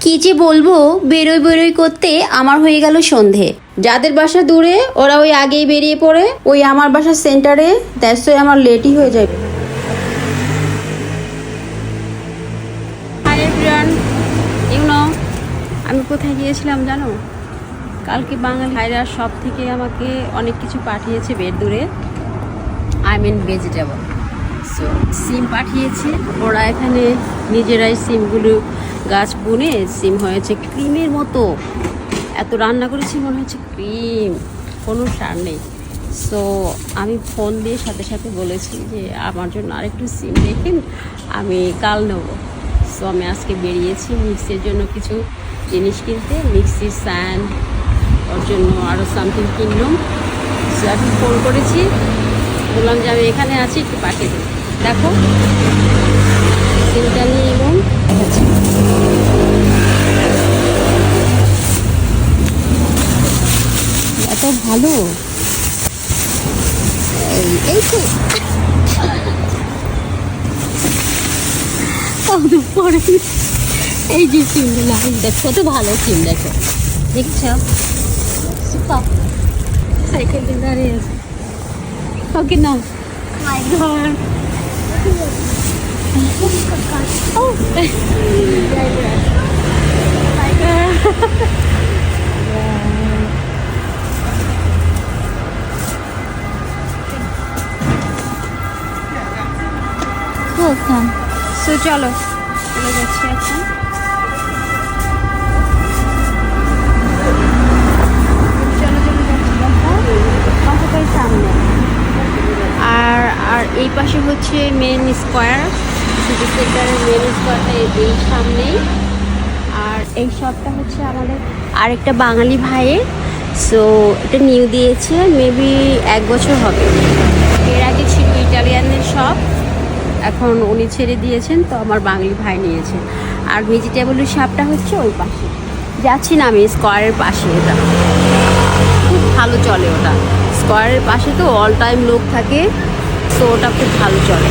কি যে বলবো, বেরোই বেরোই করতে আমার হয়ে গেল সন্ধে। যাদের বাসা দূরে ওরা ওই আগেই বেরিয়ে পড়ে, ওই আমার বাসার সেন্টারে দ্যাটস ওয়াই আমার লেটই হয়ে যায়। হাই এভরিওয়ান, আমি কোথায় গিয়েছিলাম জানো? কালকে বাঙালি ভাইরা সব থেকে আমাকে অনেক কিছু পাঠিয়েছে বের দূরে, আই মিন ভেজিটেবল। সো সিম পাঠিয়েছে ওরা, এখানে নিজেরাই সিমগুলো গাছ বুনে সিম হয়েছে ক্রিমের মতো। এত রান্না করেছি মনে হচ্ছে ক্রিম, কোনো সার নেই। সো আমি ফোন দিয়ে সাথে সাথে বলেছি যে আমার জন্য আরেকটু সিম রেখেন, আমি কাল নেব। সো আমি আজকে বেরিয়েছি মিক্সির জন্য কিছু জিনিস কিনতে, মিক্সির স্ট্যান্ড, ওর জন্য আরও সামথিং কিনলাম। সো এখন ফোন করেছি, বললাম যে আমি এখানে আছি, একটু পাঠিয়ে দিই। দেখো সিমটা নিয়ে এবং এত ভালো এই তো পরে এই যে সিমগুলো দেখো, কত ভালো সিম, দেখো দেখছ সাইকেল দিয়ে দাঁড়িয়ে আছে। ওকে নাও মাই গড। Oh, welcome. So চলো চলে যাচ্ছি এখন। সামনে আর এই পাশে হচ্ছে মেন স্কোয়ার, সিটি সেন্টারের মেন স্কোয়ারটা এই সামনেই। আর এই শপটা হচ্ছে আমাদের আরেকটা বাঙালি ভাইয়ের। সো এটা নিউ দিয়েছে, মেবি 1 বছর হবে। এর আগে ছিল ইটালিয়ানের শপ, এখন উনি ছেড়ে দিয়েছেন, তো আমার বাঙালি ভাই নিয়েছে। আর ভেজিটেবলের শপটা হচ্ছে ওই পাশে, যাচ্ছি না আমি স্কোয়ারের পাশে। এটা খুব ভালো চলে, ওটা স্কোয়ারের পাশে তো অল টাইম লোক থাকে, সো ওটা খুব ভালো চলে।